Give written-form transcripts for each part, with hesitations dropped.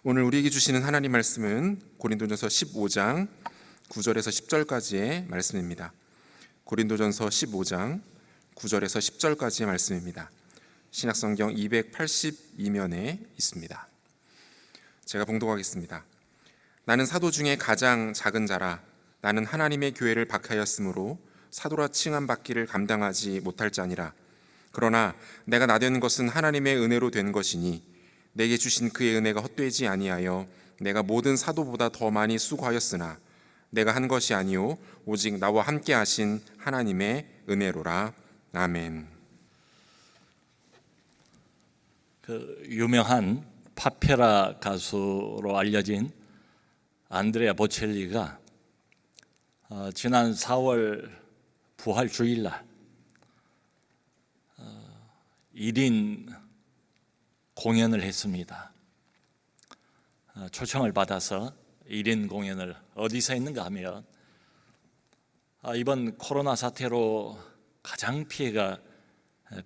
오늘 우리에게 주시는 하나님 말씀은 고린도전서 15장 9절에서 10절까지의 말씀입니다. 고린도전서 15장 9절에서 10절까지의 말씀입니다. 신약성경 282면에 있습니다. 제가 봉독하겠습니다. 나는 사도 중에 가장 작은 자라. 나는 하나님의 교회를 박하였으므로 사도라 칭함 받기를 감당하지 못할 자니라. 그러나 내가 나된 것은 하나님의 은혜로 된 것이니 내게 주신 그의 은혜가 헛되지 아니하여 내가 모든 사도보다 더 많이 수고하였으나 내가 한 것이 아니요 오직 나와 함께 하신 하나님의 은혜로라. 아멘. 그 유명한 파페라 가수로 알려진 안드레아 보첼리가 지난 4월 부활 주일날 1인 공연을 했습니다. 초청을 받아서 1인 공연을 어디서 했는가 하면 이번 코로나 사태로 가장 피해가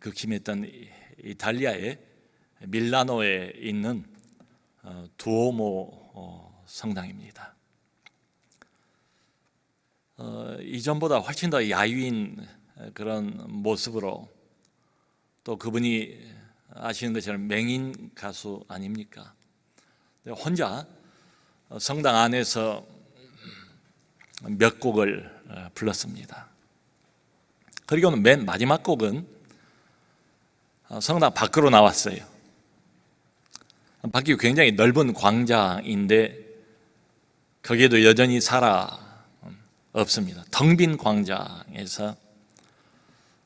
극심했던 이탈리아의 밀라노에 있는 두오모 성당입니다. 이전보다 훨씬 더 야유인 그런 모습으로, 또 그분이 아시는 것처럼 맹인 가수 아닙니까? 혼자 성당 안에서 몇 곡을 불렀습니다. 그리고는 맨 마지막 곡은 성당 밖으로 나왔어요. 밖이 굉장히 넓은 광장인데 거기에도 여전히 사람 없습니다. 텅 빈 광장에서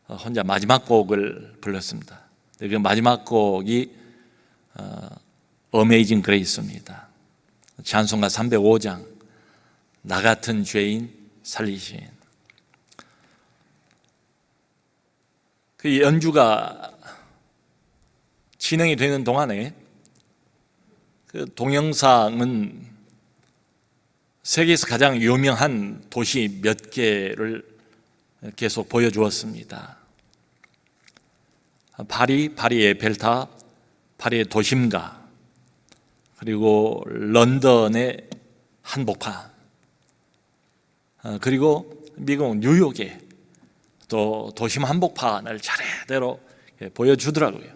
혼자 마지막 곡을 불렀습니다. 그 마지막 곡이 어메이징 그레이스입니다. 찬송가 305장, 나 같은 죄인 살리신. 그 연주가 진행이 되는 동안에 그 동영상은 세계에서 가장 유명한 도시 몇 개를 계속 보여주었습니다. 파리의 에펠탑, 파리의 도심가, 그리고 런던의 한복판, 그리고 미국 뉴욕의 또 도심 한복판을 차례대로 보여주더라고요.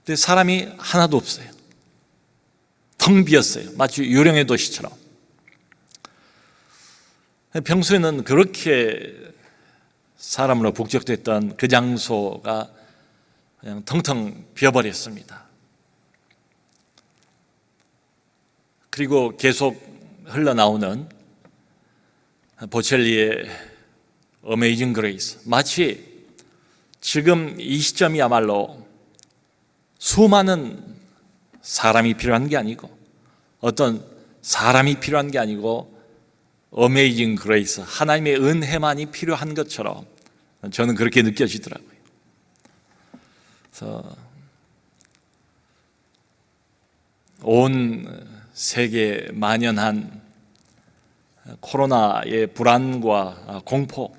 근데 사람이 하나도 없어요. 텅 비었어요. 마치 유령의 도시처럼. 평소에는 그렇게 사람으로 북적댔던 그 장소가 그냥 텅텅 비어버렸습니다. 그리고 계속 흘러나오는 보첼리의 어메이징 그레이스, 마치 지금 이 시점이야말로 수많은 사람이 필요한 게 아니고, 어떤 사람이 필요한 게 아니고 어메이징 그레이스, 하나님의 은혜만이 필요한 것처럼 저는 그렇게 느껴지더라고요. 그래서 온 세계에 만연한 코로나의 불안과 공포,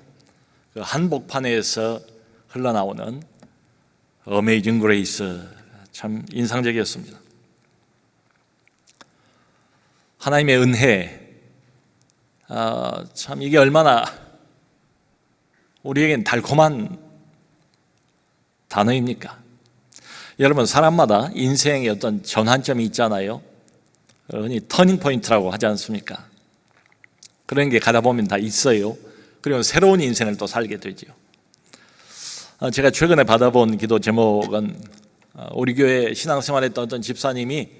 그 한복판에서 흘러나오는 어메이징 그레이스 참 인상적이었습니다. 하나님의 은혜, 참 이게 얼마나 우리에겐 달콤한 단어입니까? 여러분, 사람마다 인생의 어떤 전환점이 있잖아요. 흔히 터닝 포인트라고 하지 않습니까? 그런 게 가다 보면 다 있어요. 그리고 새로운 인생을 또 살게 되죠. 제가 최근에 받아본 기도 제목은 우리 교회 신앙생활했던 어떤 집사님이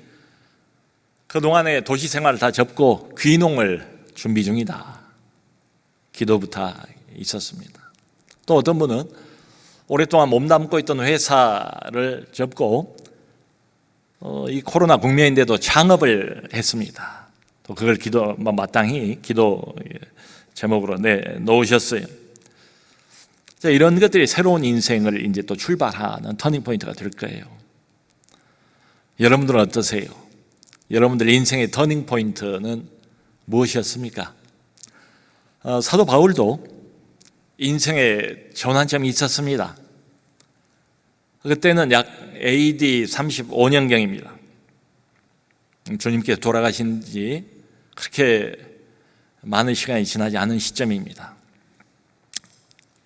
그동안의 도시 생활을 다 접고 귀농을 준비 중이다. 기도 부탁이 있었습니다. 또 어떤 분은 오랫동안 몸담고 있던 회사를 접고 이 코로나 국면인데도 창업을 했습니다. 또 그걸 마땅히 기도 제목으로 놓으셨어요. 자, 이런 것들이 새로운 인생을 이제 또 출발하는 터닝 포인트가 될 거예요. 여러분들은 어떠세요? 여러분들 인생의 터닝 포인트는 무엇이었습니까? 사도 바울도 인생의 전환점이 있었습니다. 그때는 약 AD 35년경입니다. 주님께서 돌아가신 지 그렇게 많은 시간이 지나지 않은 시점입니다.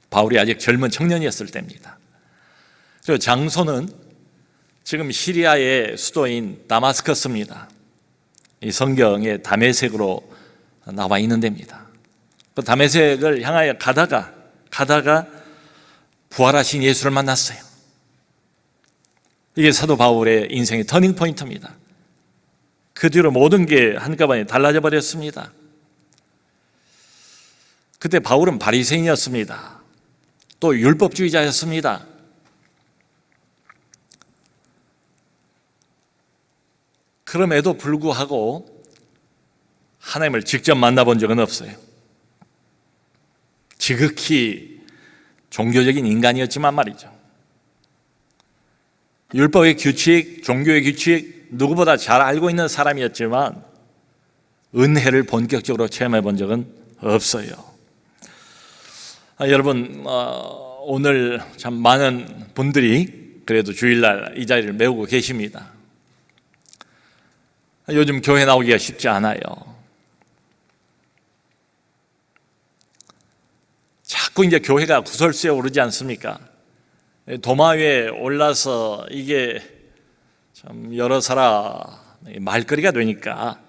바울이 아직 젊은 청년이었을 때입니다. 그리고 장소는 지금 시리아의 수도인 다마스커스입니다. 이 성경에 다메섹으로 나와 있는 데입니다. 그 다메섹을 향하여 가다가 부활하신 예수를 만났어요. 이게 사도 바울의 인생의 터닝 포인트입니다. 그 뒤로 모든 게 한꺼번에 달라져 버렸습니다. 그때 바울은 바리새인이었습니다. 또 율법주의자였습니다. 그럼에도 불구하고 하나님을 직접 만나본 적은 없어요. 지극히 종교적인 인간이었지만 말이죠. 율법의 규칙, 종교의 규칙 누구보다 잘 알고 있는 사람이었지만 은혜를 본격적으로 체험해 본 적은 없어요. 여러분, 오늘 참 많은 분들이 그래도 주일날 이 자리를 메우고 계십니다. 요즘 교회 나오기가 쉽지 않아요. 자꾸 이제 교회가 구설수에 오르지 않습니까? 도마 위에 올라서 이게 참 여러 사람 말거리가 되니까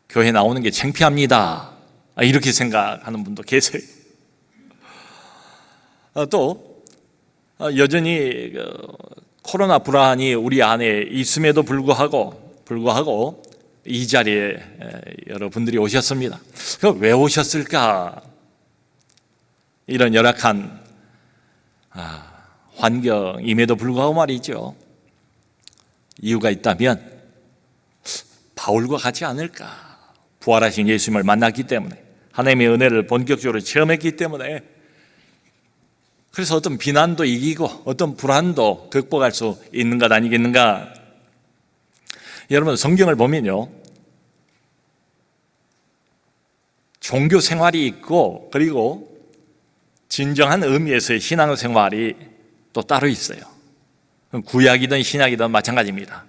교회 나오는 게 창피합니다. 이렇게 생각하는 분도 계세요. 또 여전히 코로나 불안이 우리 안에 있음에도 불구하고 이 자리에 여러분들이 오셨습니다. 그럼 왜 오셨을까? 이런 열악한 환경임에도 불구하고 말이죠. 이유가 있다면 바울과 같지 않을까? 부활하신 예수님을 만났기 때문에, 하나님의 은혜를 본격적으로 체험했기 때문에, 그래서 어떤 비난도 이기고 어떤 불안도 극복할 수 있는 것 아니겠는가? 여러분, 성경을 보면요, 종교 생활이 있고 그리고 진정한 의미에서의 신앙생활이 또 따로 있어요. 구약이든 신약이든 마찬가지입니다.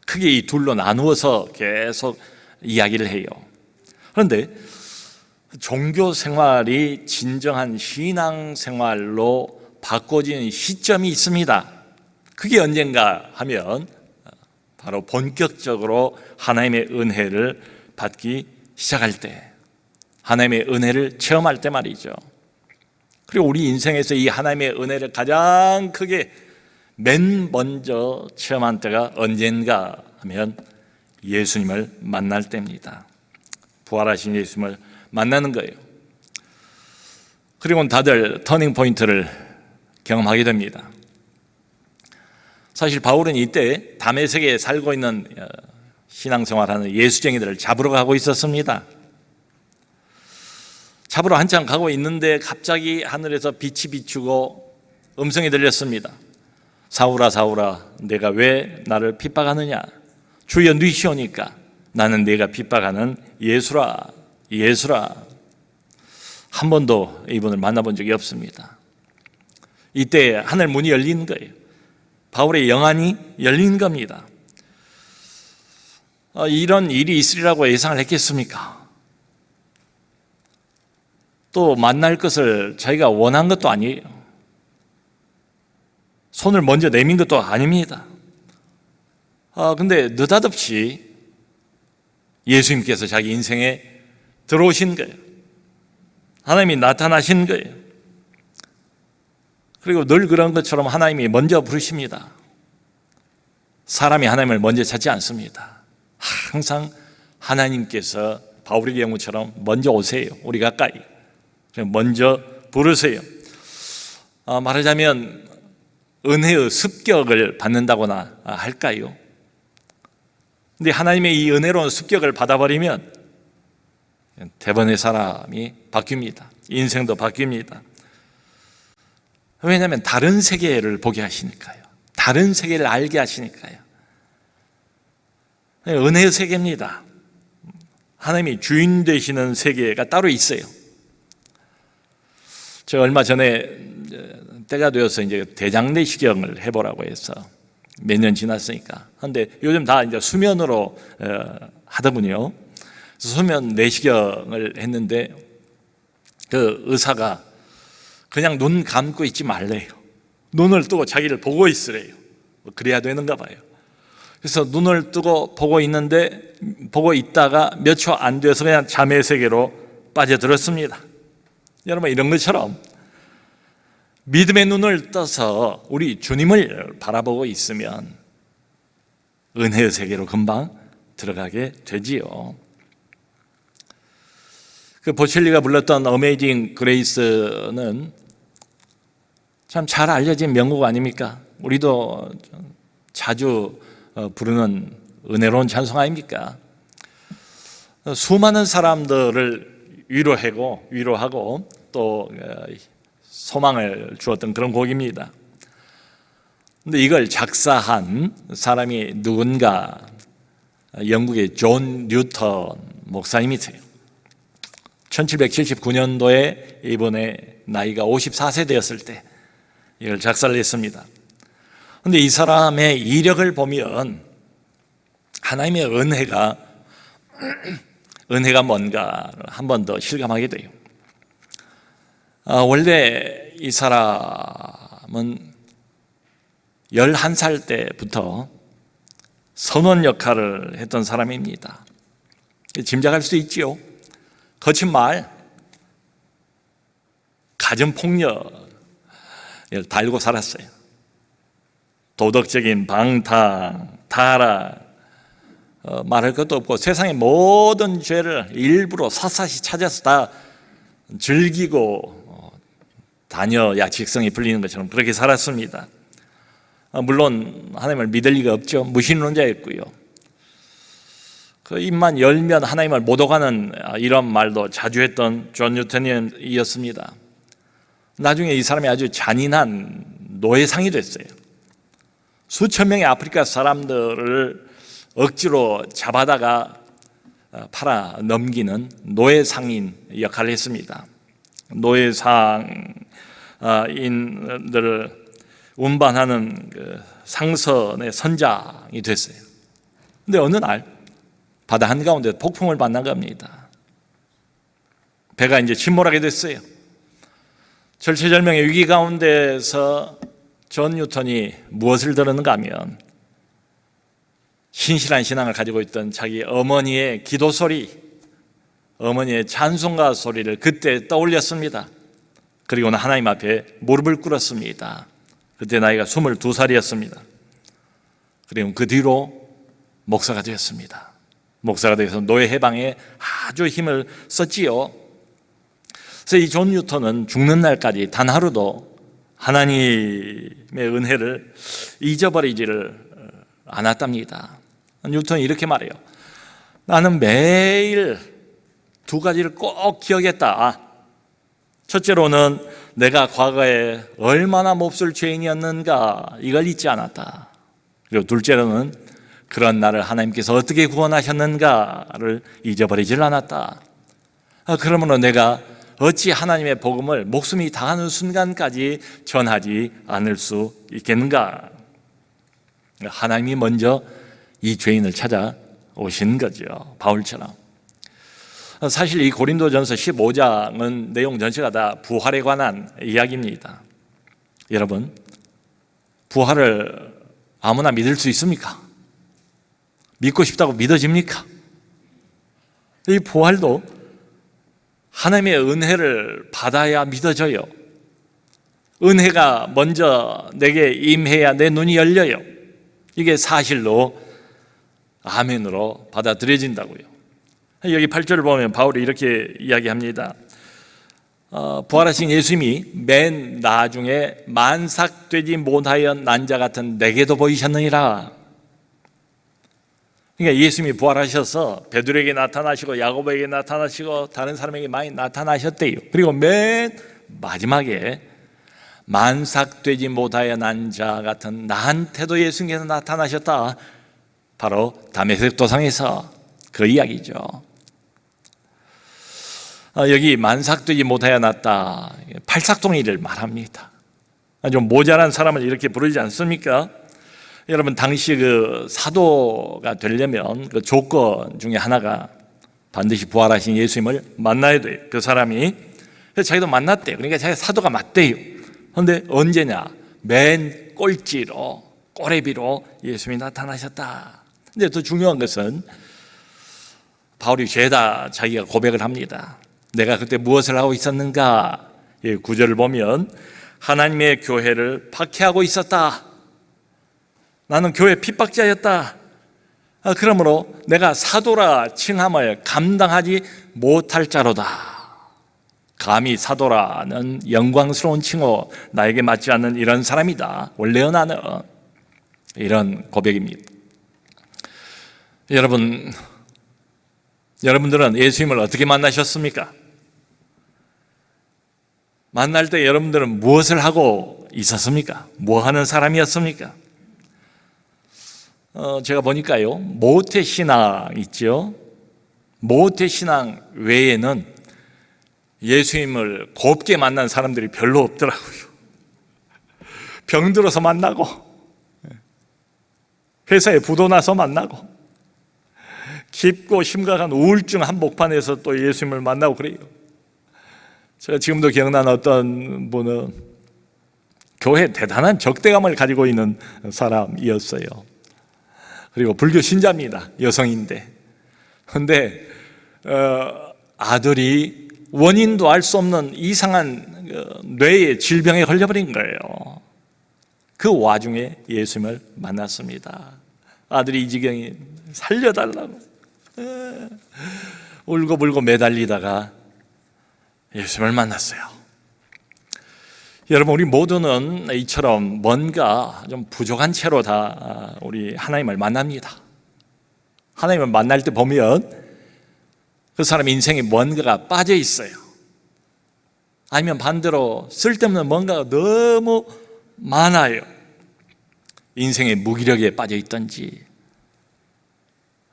크게 이 둘로 나누어서 계속 이야기를 해요. 그런데 종교 생활이 진정한 신앙생활로 바꿔지는 시점이 있습니다. 그게 언젠가 하면 바로 본격적으로 하나님의 은혜를 받기 시작할 때, 하나님의 은혜를 체험할 때 말이죠. 그리고 우리 인생에서 이 하나님의 은혜를 가장 크게 맨 먼저 체험한 때가 언젠가 하면 예수님을 만날 때입니다. 부활하신 예수님을 만나는 거예요. 그리고 다들 터닝 포인트를 경험하게 됩니다. 사실 바울은 이때 다메섹에 살고 있는 신앙생활하는 예수쟁이들을 잡으러 가고 있었습니다. 잡으러 한참 가고 있는데 갑자기 하늘에서 빛이 비추고 음성이 들렸습니다. 사울아 사울아, 내가 왜 나를 핍박하느냐? 주여 누이시오니까 나는 내가 핍박하는 예수라. 한 번도 이분을 만나본 적이 없습니다. 이때 하늘 문이 열리는 거예요. 바울의 영안이 열린 겁니다. 이런 일이 있으리라고 예상을 했겠습니까? 또 만날 것을 자기가 원한 것도 아니에요. 손을 먼저 내민 것도 아닙니다. 근데 느닷없이 예수님께서 자기 인생에 들어오신 거예요. 하나님이 나타나신 거예요. 그리고 늘 그런 것처럼 하나님이 먼저 부르십니다. 사람이 하나님을 먼저 찾지 않습니다. 항상 하나님께서 바울의 경우처럼 먼저 오세요. 우리 가까이 먼저 부르세요. 말하자면 은혜의 습격을 받는다거나 할까요? 근데 하나님의 이 은혜로운 습격을 받아버리면 대번의 사람이 바뀝니다. 인생도 바뀝니다. 왜냐하면 다른 세계를 보게 하시니까요. 다른 세계를 알게 하시니까요. 은혜의 세계입니다. 하나님이 주인 되시는 세계가 따로 있어요. 제가 얼마 전에 때가 되어서 이제 대장내시경을 해보라고 해서 몇 년 지났으니까. 그런데 요즘 다 이제 수면으로 하더군요. 수면 내시경을 했는데 그 의사가 그냥 눈 감고 있지 말래요. 눈을 뜨고 자기를 보고 있으래요. 그래야 되는가 봐요. 그래서 눈을 뜨고 보고 있다가 몇 초 안 돼서 그냥 잠의 세계로 빠져들었습니다. 여러분, 이런 것처럼 믿음의 눈을 떠서 우리 주님을 바라보고 있으면 은혜의 세계로 금방 들어가게 되지요. 그 보첼리가 불렀던 어메이징 그레이스는 참 잘 알려진 명곡 아닙니까? 우리도 자주 부르는 은혜로운 찬송 아닙니까? 수많은 사람들을 위로하고 또 소망을 주었던 그런 곡입니다. 근데 이걸 작사한 사람이 누군가, 영국의 존 뉴턴 목사님이세요. 1779년도에 이번에 나이가 54세 되었을 때 이걸 작사를 했습니다. 그런데 이 사람의 이력을 보면 하나님의 은혜가 뭔가를 한 번 더 실감하게 돼요. 원래 이 사람은 11살 때부터 선원 역할을 했던 사람입니다. 짐작할 수 있지요. 거친 말, 가정폭력을 달고 살았어요. 도덕적인 방탕, 타락, 말할 것도 없고 세상의 모든 죄를 일부러 샅샅이 찾아서 다 즐기고 다녀 야식성이 풀리는 것처럼 그렇게 살았습니다. 물론 하나님을 믿을 리가 없죠. 무신론자였고요. 그 입만 열면 하나님을 못 오가는 이런 말도 자주 했던 존 뉴턴이었습니다. 나중에 이 사람이 아주 잔인한 노예상이 됐어요. 수천 명의 아프리카 사람들을 억지로 잡아다가 팔아 넘기는 노예상인 역할을 했습니다. 노예상인들을 운반하는 그 상선의 선장이 됐어요. 근데 어느 날 바다 한가운데 폭풍을 만난 겁니다. 배가 이제 침몰하게 됐어요. 절체절명의 위기 가운데서 존 뉴턴이 무엇을 들었는가 하면 신실한 신앙을 가지고 있던 자기 어머니의 기도 소리, 어머니의 찬송가 소리를 그때 떠올렸습니다. 그리고는 하나님 앞에 무릎을 꿇었습니다. 그때 나이가 22살이었습니다. 그리고 그 뒤로 목사가 되었습니다. 목사가 되어서 노예 해방에 아주 힘을 썼지요. 그래서 이 존 뉴턴은 죽는 날까지 단 하루도 하나님의 은혜를 잊어버리지를 않았답니다. 뉴턴이 이렇게 말해요. 나는 매일 두 가지를 꼭 기억했다. 첫째로는 내가 과거에 얼마나 몹쓸 죄인이었는가 이걸 잊지 않았다. 그리고 둘째로는 그런 나를 하나님께서 어떻게 구원하셨는가를 잊어버리질 않았다. 그러므로 내가 어찌 하나님의 복음을 목숨이 다하는 순간까지 전하지 않을 수 있겠는가? 하나님이 먼저 이 죄인을 찾아오신 거죠. 바울처럼. 사실 이 고린도전서 15장은 내용 전체가 다 부활에 관한 이야기입니다. 여러분, 부활을 아무나 믿을 수 있습니까? 믿고 싶다고 믿어집니까? 이 부활도 하나님의 은혜를 받아야 믿어져요. 은혜가 먼저 내게 임해야 내 눈이 열려요. 이게 사실로 아멘으로 받아들여진다고요. 여기 8절을 보면 바울이 이렇게 이야기합니다. 부활하신 예수님이 맨 나중에 만삭되지 못하여 난 자 같은 내게도 보이셨느니라. 그러니까 예수님이 부활하셔서 베드로에게 나타나시고 야고보에게 나타나시고 다른 사람에게 많이 나타나셨대요. 그리고 맨 마지막에 만삭되지 못하여 난 자 같은 나한테도 예수님께서 나타나셨다. 바로 다메섹 도상에서 그 이야기죠. 여기 만삭되지 못하여 났다. 팔삭동이를 말합니다. 좀 모자란 사람을 이렇게 부르지 않습니까? 여러분 당시 그 사도가 되려면 그 조건 중에 하나가 반드시 부활하신 예수님을 만나야 돼요. 그 사람이. 그래서 자기도 만났대요. 그러니까 자기가 사도가 맞대요. 그런데 언제냐? 맨 꼴찌로, 꼬레비로 예수님이 나타나셨다. 근데 더 중요한 것은 바울이 죄다 자기가 고백을 합니다. 내가 그때 무엇을 하고 있었는가? 9절을 보면 하나님의 교회를 박해하고 있었다. 나는 교회 핍박자였다. 그러므로 내가 사도라 칭함을 감당하지 못할 자로다. 감히 사도라는 영광스러운 칭호, 나에게 맞지 않는 이런 사람이다. 원래요 나는. 이런 고백입니다. 여러분들은 예수님을 어떻게 만나셨습니까? 만날 때 여러분들은 무엇을 하고 있었습니까? 뭐 하는 사람이었습니까? 제가 보니까요, 모태신앙 있죠? 모태신앙 외에는 예수님을 곱게 만난 사람들이 별로 없더라고요. 병들어서 만나고, 회사에 부도 나서 만나고, 깊고 심각한 우울증 한복판에서 또 예수님을 만나고 그래요. 제가 지금도 기억나는 어떤 분은 교회에 대단한 적대감을 가지고 있는 사람이었어요. 그리고 불교 신자입니다. 여성인데. 그런데 아들이 원인도 알 수 없는 이상한 뇌의 질병에 걸려버린 거예요. 그 와중에 예수님을 만났습니다. 아들이 이 지경이 살려달라고 울고불고 매달리다가 예수님을 만났어요. 여러분, 우리 모두는 이처럼 뭔가 좀 부족한 채로 다 우리 하나님을 만납니다. 하나님을 만날 때 보면 그 사람 인생에 뭔가가 빠져 있어요. 아니면 반대로 쓸데없는 뭔가가 너무 많아요. 인생의 무기력에 빠져 있든지,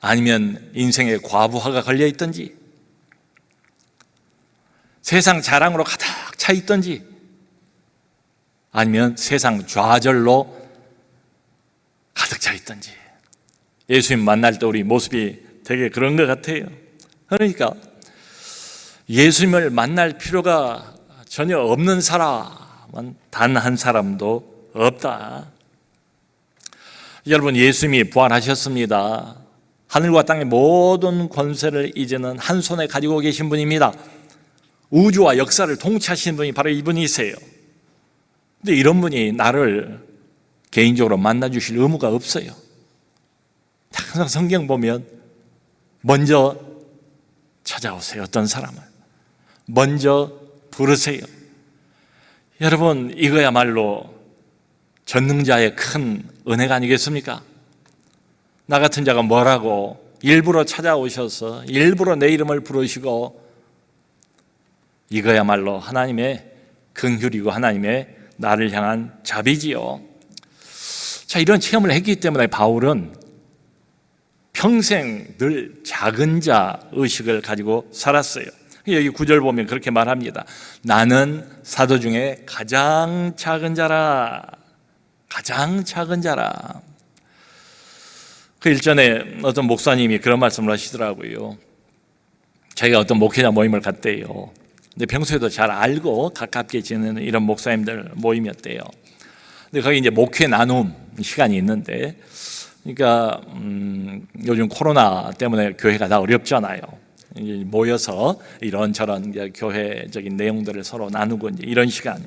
아니면 인생의 과부하가 걸려 있든지, 세상 자랑으로 가득 차 있든지, 아니면 세상 좌절로 가득 차 있든지. 예수님 만날 때 우리 모습이 되게 그런 것 같아요. 그러니까 예수님을 만날 필요가 전혀 없는 사람은 단 한 사람도 없다. 여러분, 예수님이 부활하셨습니다. 하늘과 땅의 모든 권세를 이제는 한 손에 가지고 계신 분입니다. 우주와 역사를 통치하시는 분이 바로 이분이세요. 근데 이런 분이 나를 개인적으로 만나주실 의무가 없어요. 항상 성경 보면 먼저 찾아오세요. 어떤 사람을 먼저 부르세요. 여러분, 이거야말로 전능자의 큰 은혜가 아니겠습니까? 나 같은 자가 뭐라고 일부러 찾아오셔서 일부러 내 이름을 부르시고, 이거야말로 하나님의 긍휼이고 하나님의 나를 향한 자비지요. 자, 이런 체험을 했기 때문에 바울은 평생 늘 작은 자 의식을 가지고 살았어요. 여기 9절 보면 그렇게 말합니다. 나는 사도 중에 가장 작은 자라. 가장 작은 자라. 그 일전에 어떤 목사님이 그런 말씀을 하시더라고요. 자기가 어떤 목회자 모임을 갔대요. 근데 평소에도 잘 알고 가깝게 지내는 이런 목사님들 모임이었대요. 근데 거기 이제 목회 나눔 시간이 있는데, 그러니까 요즘 코로나 때문에 교회가 다 어렵잖아요. 이제 모여서 이런저런 이제 교회적인 내용들을 서로 나누고 이제 이런 시간.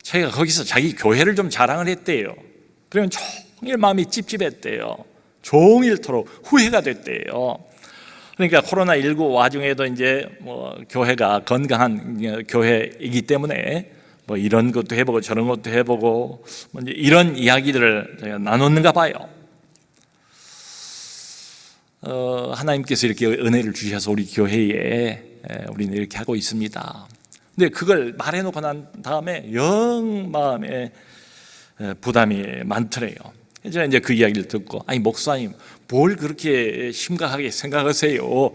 자기가 거기서 자기 교회를 좀 자랑을 했대요. 그러면 종일 마음이 찝찝했대요. 종일토록 후회가 됐대요. 그러니까 코로나19 와중에도 이제 뭐 교회가 건강한 교회이기 때문에 뭐 이런 것도 해보고 저런 것도 해보고 뭐 이제 이런 이야기들을 제가 나눴는가 봐요. 하나님께서 이렇게 은혜를 주셔서 우리 교회에 우리는 이렇게 하고 있습니다. 근데 그걸 말해놓고 난 다음에 영 마음에 부담이 많더래요. 제가 이제 그 이야기를 듣고, 아니 목사님 뭘 그렇게 심각하게 생각하세요?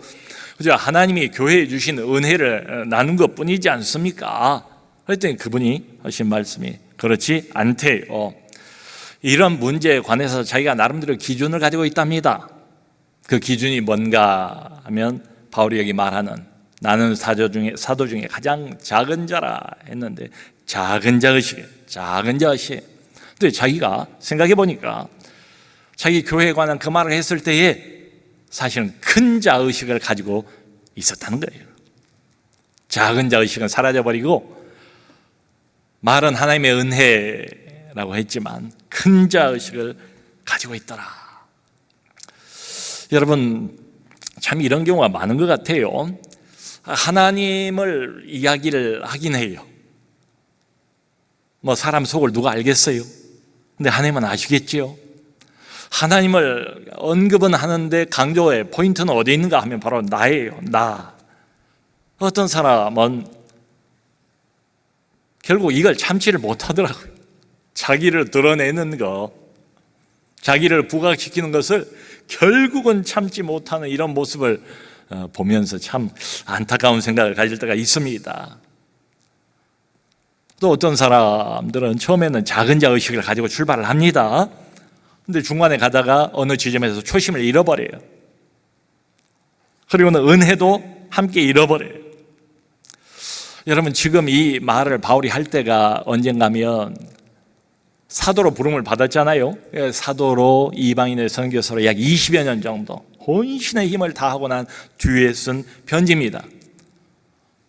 그죠? 하나님이 교회에 주신 은혜를 나눈 것뿐이지 않습니까? 그랬더니 그분이 하신 말씀이 그렇지 않대요. 이런 문제에 관해서 자기가 나름대로 기준을 가지고 있답니다. 그 기준이 뭔가 하면 바울이 여기 말하는 나는 사도 중에 가장 작은 자라 했는데 작은 자 의식. 근데 자기가 생각해 보니까 자기 교회에 관한 그 말을 했을 때에 사실은 큰 자 의식을 가지고 있었다는 거예요. 작은 자 의식은 사라져버리고 말은 하나님의 은혜라고 했지만 큰 자 의식을 가지고 있더라. 여러분, 참 이런 경우가 많은 것 같아요. 하나님을 이야기를 하긴 해요. 뭐 사람 속을 누가 알겠어요? 근데 하나님은 아시겠지요? 하나님을 언급은 하는데 강조의 포인트는 어디에 있는가 하면 바로 나예요. 나. 어떤 사람은 결국 이걸 참지를 못하더라고요. 자기를 드러내는 거, 자기를 부각시키는 것을 결국은 참지 못하는 이런 모습을 보면서 참 안타까운 생각을 가질 때가 있습니다. 또 어떤 사람들은 처음에는 작은 자 의식을 가지고 출발을 합니다. 근데 중간에 가다가 어느 지점에서 초심을 잃어버려요. 그리고는 은혜도 함께 잃어버려요. 여러분, 지금 이 말을 바울이 할 때가 언젠가면 사도로 부름을 받았잖아요. 사도로 이방인의 선교사로 약 20여 년 정도 혼신의 힘을 다하고 난 뒤에 쓴 편지입니다.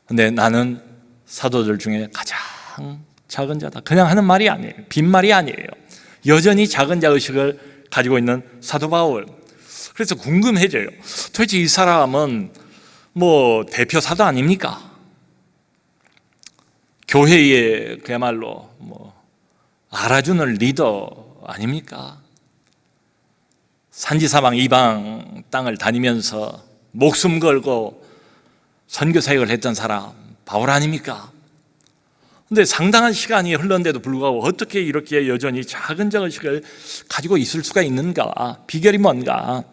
근데 나는 사도들 중에 가장 작은 자다. 그냥 하는 말이 아니에요. 빈말이 아니에요. 여전히 작은 자 의식을 가지고 있는 사도 바울. 그래서 궁금해져요. 도대체 이 사람은 뭐 대표 사도 아닙니까? 교회에 그야말로 뭐 알아주는 리더 아닙니까? 산지사방 이방 땅을 다니면서 목숨 걸고 선교 사역을 했던 사람 바울 아닙니까? 근데 상당한 시간이 흘렀는데도 불구하고 어떻게 이렇게 여전히 작은 자 의식을 가지고 있을 수가 있는가? 비결이 뭔가?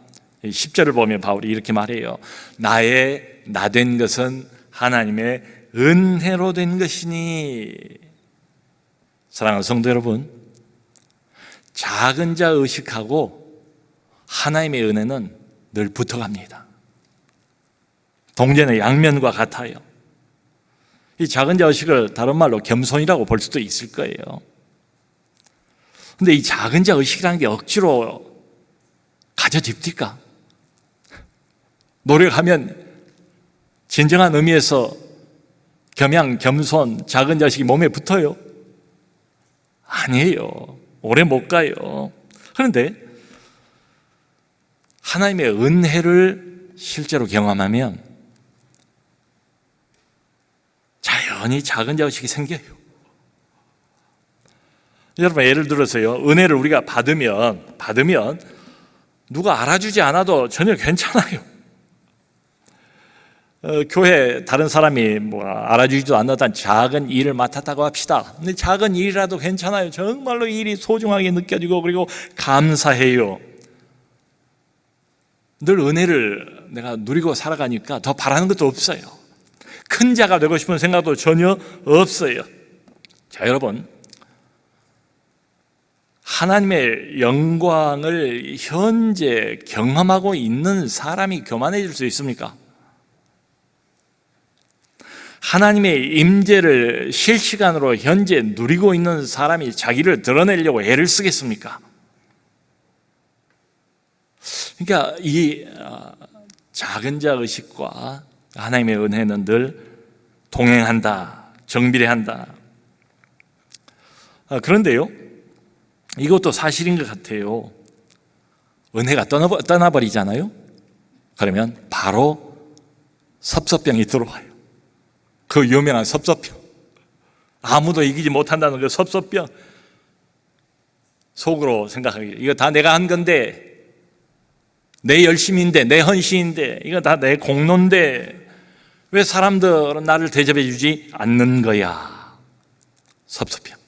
10절을 보면 바울이 이렇게 말해요. 나의 나된 것은 하나님의 은혜로 된 것이니. 사랑하는 성도 여러분, 작은 자 의식하고 하나님의 은혜는 늘 붙어갑니다. 동전의 양면과 같아요. 이 작은 자 의식을 다른 말로 겸손이라고 볼 수도 있을 거예요. 근데 이 작은 자 의식이라는 게 억지로 가져집니까? 노력하면 진정한 의미에서 겸양, 겸손, 작은 자식이 몸에 붙어요? 아니에요. 오래 못 가요. 그런데 하나님의 은혜를 실제로 경험하면 자연히 작은 자의식이 생겨요. 여러분, 예를 들어서요, 은혜를 우리가 받으면 누가 알아주지 않아도 전혀 괜찮아요. 교회 다른 사람이 뭐 알아주지도 않았던 작은 일을 맡았다고 합시다. 근데 작은 일이라도 괜찮아요. 정말로 일이 소중하게 느껴지고 그리고 감사해요. 늘 은혜를 내가 누리고 살아가니까 더 바라는 것도 없어요. 큰 자가 되고 싶은 생각도 전혀 없어요. 자, 여러분, 하나님의 영광을 현재 경험하고 있는 사람이 교만해질 수 있습니까? 하나님의 임재를 실시간으로 현재 누리고 있는 사람이 자기를 드러내려고 애를 쓰겠습니까? 그러니까 이 작은 자 의식과 하나님의 은혜는 늘 동행한다, 정비례한다. 그런데요, 이것도 사실인 것 같아요. 은혜가 떠나버리잖아요. 그러면 바로 섭섭병이 들어와요. 그 유명한 섭섭병, 아무도 이기지 못한다는 그 섭섭병. 속으로 생각하기, 이거 다 내가 한 건데, 내 열심인데, 내 헌신인데, 이거 다 내 공로인데 왜 사람들은 나를 대접해 주지 않는 거야? 섭섭병.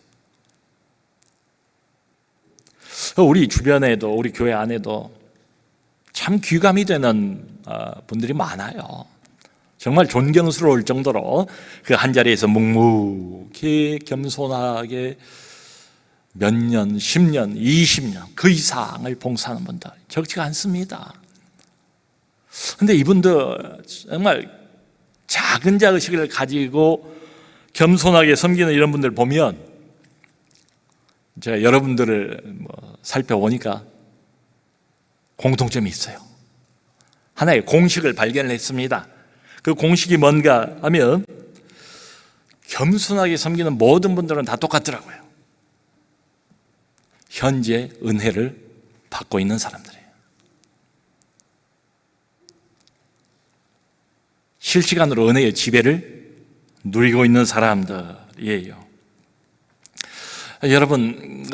우리 주변에도, 우리 교회 안에도 참 귀감이 되는 분들이 많아요. 정말 존경스러울 정도로 그 한 자리에서 묵묵히 겸손하게 몇 년, 10년, 20년 그 이상을 봉사하는 분들 적지가 않습니다. 그런데 이분들 정말 작은 자의식을 가지고 겸손하게 섬기는 이런 분들 보면 제가 여러분들을 살펴보니까 공통점이 있어요. 하나의 공식을 발견을 했습니다. 그 공식이 뭔가 하면 겸손하게 섬기는 모든 분들은 다 똑같더라고요. 현재 은혜를 받고 있는 사람들이에요. 실시간으로 은혜의 지배를 누리고 있는 사람들이에요. 여러분,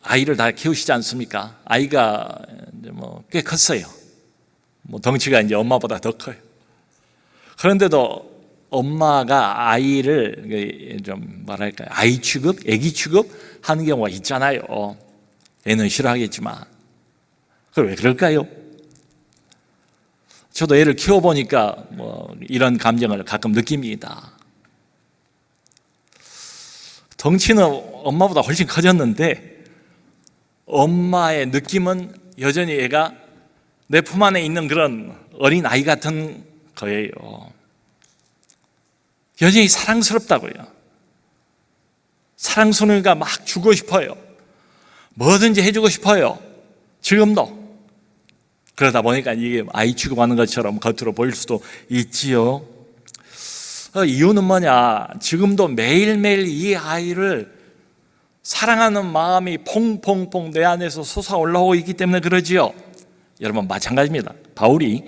아이를 다 키우시지 않습니까? 아이가 이제 꽤 컸어요. 덩치가 이제 엄마보다 더 커요. 그런데도 엄마가 아이를 좀 뭐랄까요, 아이 취급, 아기 취급 하는 경우가 있잖아요. 애는 싫어하겠지만. 그럼 왜 그럴까요? 저도 애를 키워보니까 이런 감정을 가끔 느낍니다. 덩치는 엄마보다 훨씬 커졌는데 엄마의 느낌은 여전히 애가 내 품 안에 있는 그런 어린 아이 같은 거예요. 여전히 사랑스럽다고요. 사랑스러우니까 막 주고 싶어요. 뭐든지 해주고 싶어요. 지금도. 그러다 보니까 이게 아이 취급하는 것처럼 겉으로 보일 수도 있지요. 이유는 뭐냐? 지금도 매일매일 이 아이를 사랑하는 마음이 퐁퐁퐁 내 안에서 솟아올라오고 있기 때문에 그러지요. 여러분, 마찬가지입니다. 바울이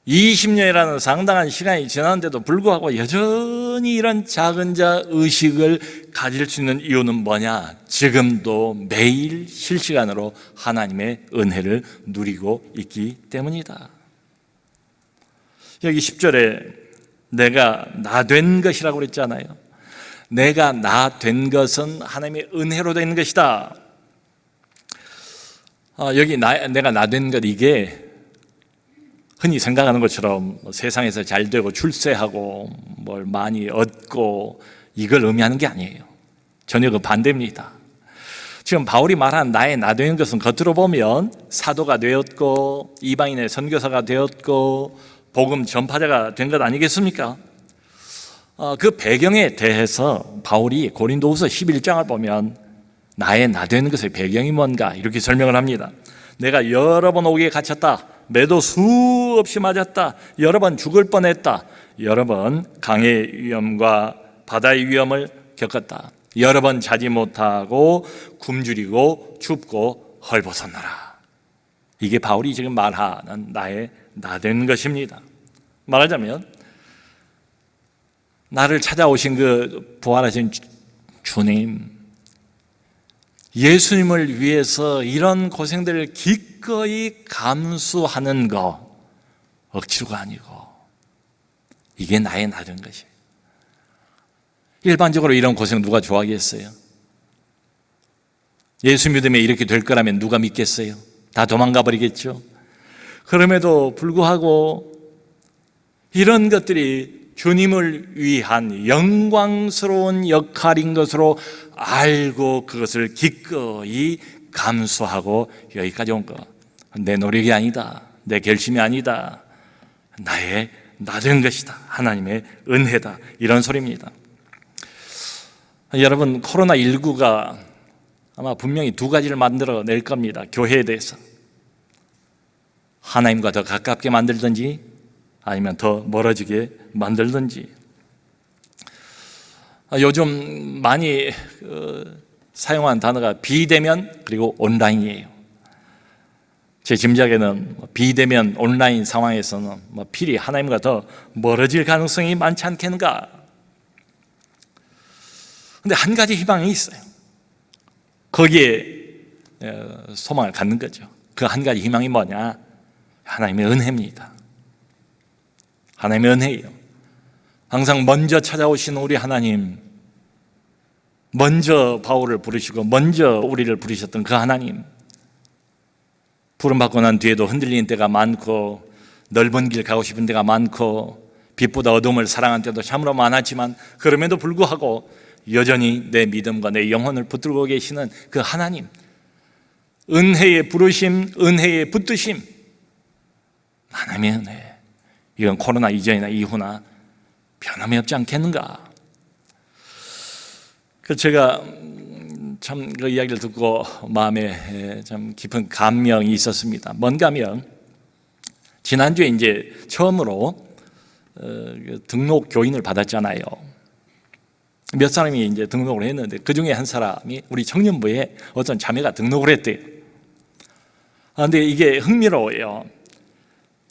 20년이라는 상당한 시간이 지났는데도 불구하고 여전히 이런 작은 자 의식을 가질 수 있는 이유는 뭐냐? 지금도 매일 실시간으로 하나님의 은혜를 누리고 있기 때문이다. 여기 10절에 내가 나 된 것이라고 그랬잖아요. 내가 나 된 것은 하나님의 은혜로 된 것이다. 여기 내가 나 된 것, 이게 흔히 생각하는 것처럼 세상에서 잘 되고 출세하고 뭘 많이 얻고 이걸 의미하는 게 아니에요. 전혀 그 반대입니다. 지금 바울이 말한 나의 나 되는 것은 겉으로 보면 사도가 되었고 이방인의 선교사가 되었고 복음 전파자가 된 것 아니겠습니까? 그 배경에 대해서 바울이 고린도후서 11장을 보면 나의 나 되는 것의 배경이 뭔가 이렇게 설명을 합니다. 내가 여러 번 옥에 갇혔다. 매도 수없이 맞았다. 여러 번 죽을 뻔했다. 여러 번 강의 위험과 바다의 위험을 겪었다. 여러 번 자지 못하고 굶주리고 춥고 헐벗었노라. 이게 바울이 지금 말하는 나의 나 된 것입니다. 말하자면 나를 찾아오신 그 부활하신 주님, 예수님을 위해서 이런 고생들을 기꺼이 감수하는 거, 억지로가 아니고 이게 나의 나 된 것이에요. 일반적으로 이런 고생 누가 좋아하겠어요? 예수 믿으면 이렇게 될 거라면 누가 믿겠어요? 다 도망가 버리겠죠. 그럼에도 불구하고 이런 것들이 주님을 위한 영광스러운 역할인 것으로 알고 그것을 기꺼이 감수하고 여기까지 온 것. 내 노력이 아니다. 내 결심이 아니다. 나의 나 된 것이다. 하나님의 은혜다. 이런 소리입니다. 여러분, 코로나19가 아마 분명히 두 가지를 만들어낼 겁니다. 교회에 대해서. 하나님과 더 가깝게 만들든지 아니면 더 멀어지게 만들든지. 요즘 많이 사용한 단어가 비대면 그리고 온라인이에요. 제 짐작에는 비대면 온라인 상황에서는 필히 하나님과 더 멀어질 가능성이 많지 않겠는가. 그런데 한 가지 희망이 있어요. 거기에 소망을 갖는 거죠. 그 한 가지 희망이 뭐냐? 하나님의 은혜입니다. 하나님의 은혜예요. 항상 먼저 찾아오신 우리 하나님, 먼저 바울을 부르시고 먼저 우리를 부르셨던 그 하나님, 부름받고 난 뒤에도 흔들리는 때가 많고 넓은 길 가고 싶은 데가 많고 빛보다 어둠을 사랑한 때도 참으로 많았지만 그럼에도 불구하고 여전히 내 믿음과 내 영혼을 붙들고 계시는 그 하나님, 은혜의 부르심, 은혜의 붙드심, 하나님의 은혜, 이건 코로나 이전이나 이후나 변함이 없지 않겠는가? 제가 참 그 이야기를 듣고 마음에 참 깊은 감명이 있었습니다. 뭔 감명? 지난주에 이제 처음으로 등록 교인을 받았잖아요. 몇 사람이 이제 등록을 했는데 그 중에 한 사람이 우리 청년부에 어떤 자매가 등록을 했대요. 근데 이게 흥미로워요.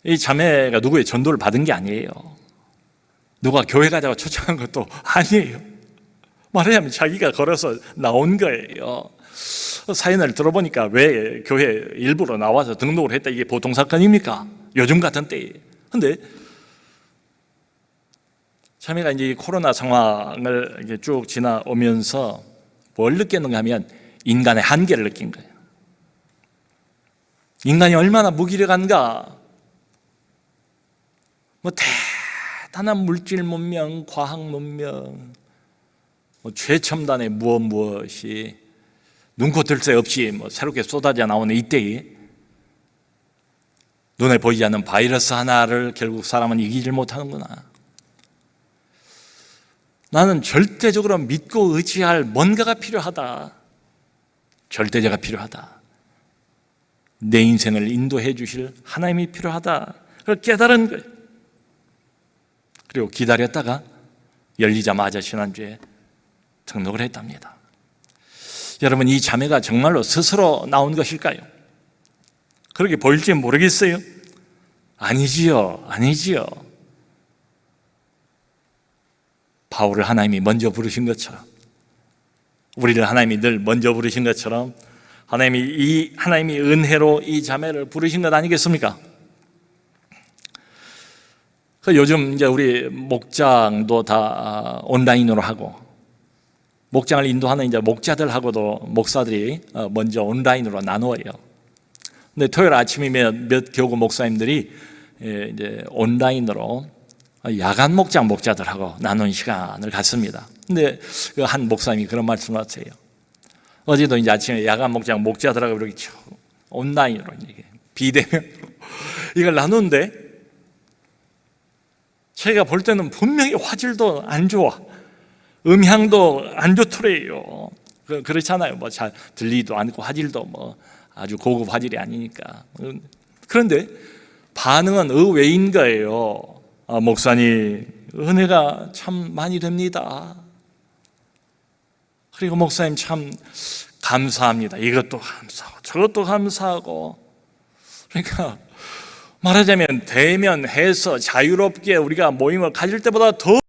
이 자매가 누구의 전도를 받은 게 아니에요. 누가 교회 가자고 초청한 것도 아니에요. 말하자면 자기가 걸어서 나온 거예요. 사연을 들어보니까 왜 교회 일부러 나와서 등록을 했다, 이게 보통 사건입니까? 요즘 같은 때에. 근데 자매가 이제 코로나 상황을 이렇게 쭉 지나오면서 뭘 느꼈는가 하면 인간의 한계를 느낀 거예요. 인간이 얼마나 무기력한가. 뭐 대단한 물질 문명, 과학 문명, 뭐 최첨단의 무엇이 눈코 뜰 새 없이 뭐 새롭게 쏟아져 나오는 이때에 눈에 보이지 않는 바이러스 하나를 결국 사람은 이기질 못하는구나. 나는 절대적으로 믿고 의지할 뭔가가 필요하다. 절대자가 필요하다. 내 인생을 인도해 주실 하나님이 필요하다. 그걸 깨달은 거예요. 그리고 기다렸다가 열리자마자 지난주에 등록을 했답니다. 여러분, 이 자매가 정말로 스스로 나온 것일까요? 그렇게 보일지 모르겠어요. 아니지요. 바울을 하나님이 먼저 부르신 것처럼, 우리를 하나님이 늘 먼저 부르신 것처럼 하나님이 은혜로 이 자매를 부르신 것 아니겠습니까? 요즘 이제 우리 목장도 다 온라인으로 하고, 목장을 인도하는 이제 목자들하고도 목사들이 먼저 온라인으로 나누어요. 근데 토요일 아침이면 몇 교구 목사님들이 이제 온라인으로 야간 목장 목자들하고 나눈 시간을 갖습니다. 근데 그 한 목사님이 그런 말씀을 하세요. 어제도 이제 아침에 야간 목장 목자들하고 이렇게 온라인으로 이렇게 비대면으로 이걸 나누는데, 제가 볼 때는 분명히 화질도 안 좋아, 음향도 안 좋더래요. 그렇잖아요. 뭐 잘 들리도 않고 화질도 뭐 아주 고급 화질이 아니니까. 그런데 반응은 의외인 거예요. 목사님, 은혜가 참 많이 됩니다. 그리고 목사님 참 감사합니다. 이것도 감사하고 저것도 감사하고. 그러니까 말하자면 대면해서 자유롭게 우리가 모임을 가질 때보다 더